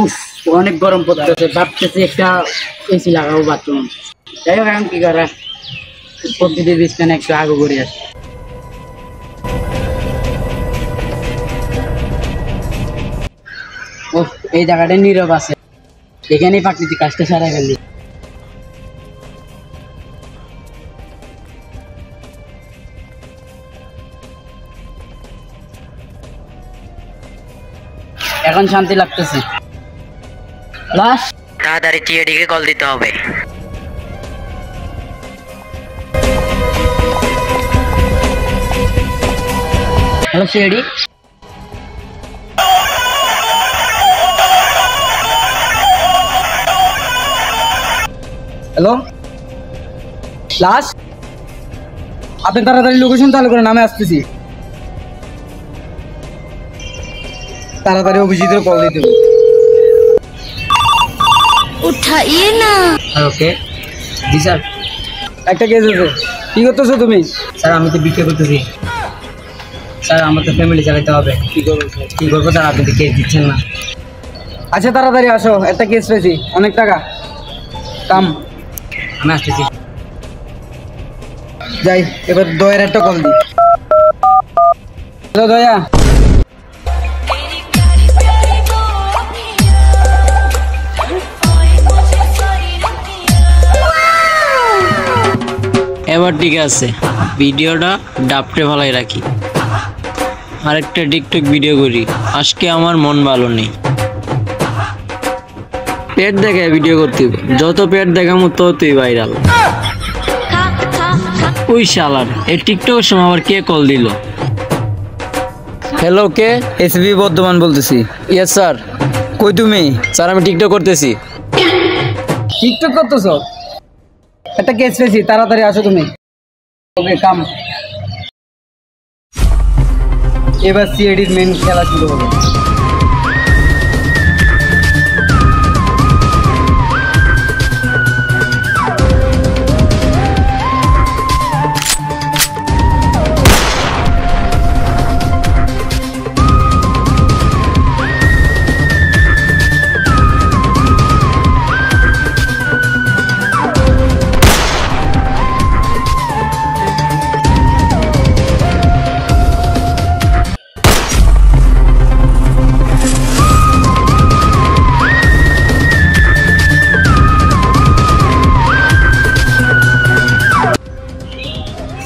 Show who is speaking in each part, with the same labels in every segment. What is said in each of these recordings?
Speaker 1: উফ অনেক গরম পড়তেছে, ভাবতেছি একটা এসি লাগাবো বাথরুম। যাই হোক এখন কি করা, প্রকৃতির বিস্তানে একটু আগে করে আসি। ও এই জায়গাটা নীরব আছে, এখানেই প্রাকৃতিক কাজটা সারাই ফেললি। এখন শান্তি লাগতেছে।
Speaker 2: তাড়াতাড়ি টিএডিকে কল দিতে হবে।
Speaker 1: হ্যালো সিএডি,
Speaker 3: হ্যালো লাশ, আপনি তাড়াতাড়ি লোকেশন চালু করে নামে আসতেছি। তাড়াতাড়ি অভিজিতের কল দিতে হবে।
Speaker 4: उठाइए ना।
Speaker 1: ওকে জি স্যার।
Speaker 3: একটা কেস আছে, কি করতেছো তুমি?
Speaker 1: স্যার আমি তো বিক্রি করতেছি স্যার, আমার তো ফ্যামিলি চালাতে হবে। কি করবো স্যার, আপনি তো কেস দিচ্ছেন না।
Speaker 3: আচ্ছা তাড়াতাড়ি আসো, একটা কেস পেয়েছি, অনেক টাকা কাম।
Speaker 1: আমি আসতেছি।
Speaker 3: যাই এবার দয়ার একটা কল দিই। হ্যালো দয়া,
Speaker 5: এবার ঠিক আছে, ভিডিওটা ডাপটে ভালাই রাখি, আরেকটা টিকটক ভিডিও করি। আজকে আমার মন ভালো নেই, পেট দেখে ভিডিও করতে হবে, যত পেট দেখামো ততই ভাইরাল। ওই শালার এই টিকটকের সময় আবার কে কল দিল?
Speaker 3: হ্যালো কে? এসবি বর্ধমান বলতেছি।
Speaker 5: Yes sir.
Speaker 3: কই তুমি?
Speaker 5: স্যার আমি টিকটক করতেছি।
Speaker 3: টিকটক করতেছো? একটা কেস পেয়েছি, তাড়াতাড়ি আসো তুমি। ওকে কাম। এবার সিএডির মেন খেলা শুরু হবে।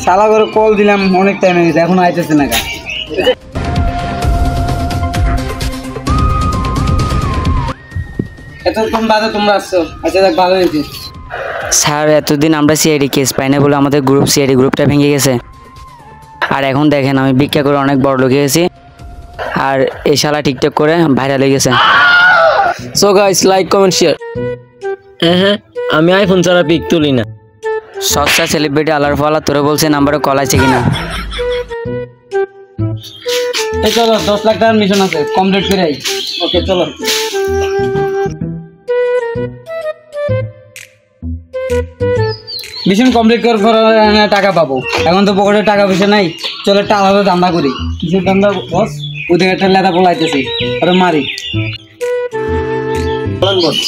Speaker 3: শালা করে কল দিলাম, অনেক টাইম হয়ে গেছে, এখন আইতেছে না। এতক্ষণ বাদে তোমরা আসছো, আচ্ছা দেখ ভালো হয়েছে।
Speaker 2: স্যার এতদিন আমরা সিআইডি কেস পাই না বলে আমাদের সিআইডি গ্রুপটা ভেঙে গেছে। আর এখন দেখেন আমি ভিক্ষা করে অনেক বড় লোক হয়েছি, আর এই শালা টিকটক করে ভাইরাল হয়ে গেছে।
Speaker 5: So guys like comment share. হ্যাঁ আমি আইফোন ছাড়া পিক তুলি না।
Speaker 2: সস্তা সেলিব্রিটি আলার ফালা তোরে বলছে নাম্বারে কল আছে কিনা?
Speaker 3: এই চলো 10 লাখ টাকার মিশন আছে, কমপ্লিট করে আই। ওকে চলো। মিশন কমপ্লিট করার পর টাকা পাবো। এখন তো পকেটে টাকা পয়সা নাই, চলো একটা আলাদা ধান্দা করি। কিসের ধান্দা বস? ওদের একটা লেদা পোলাইতেছি, আরে মারি। বস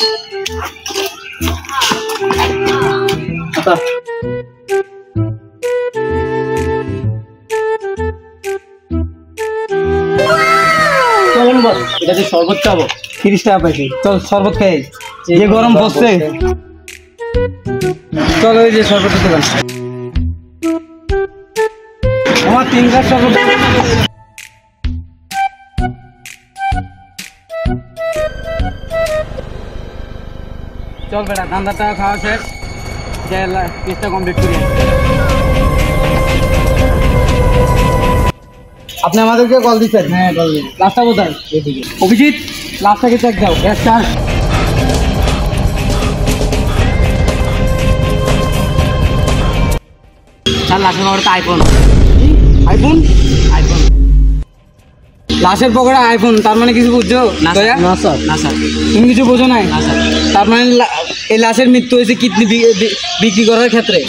Speaker 3: চলুন বস, এটা যে শরবত খাবো, 30 টাকা পাইছি। চল শরবত খাই, যে গরম পড়ছে। চলো এই যে শরবতের দোকান, আমার 3 গ্লাস শরবত। চল বেটা, ধান্দাটা খাওয়া শেষ, কেসটা কমপ্লিট করি। আপনি আমাদেরকে কল দিচ্ছেন? হ্যাঁ কল দিন। লাস্টটা কোথায়? এদিকে। অভিজিৎ লাস্টটাকে চেক দাও। Gas charge.
Speaker 1: স্যার লাস্টের পকেটে আইফোন।
Speaker 3: আইফোন?
Speaker 1: আইফোন
Speaker 3: লাশের পকেটে আইফোন, তার মানে কিছু বুঝছো?
Speaker 1: না
Speaker 3: দয়া?
Speaker 1: স্যার, না স্যার।
Speaker 3: তুমি কিছু বোঝো নাই?
Speaker 1: না স্যার।
Speaker 3: তার মানে এই লাশের মৃত্যু হয়েছে কিডনি বিক্রি করার ক্ষেত্রে।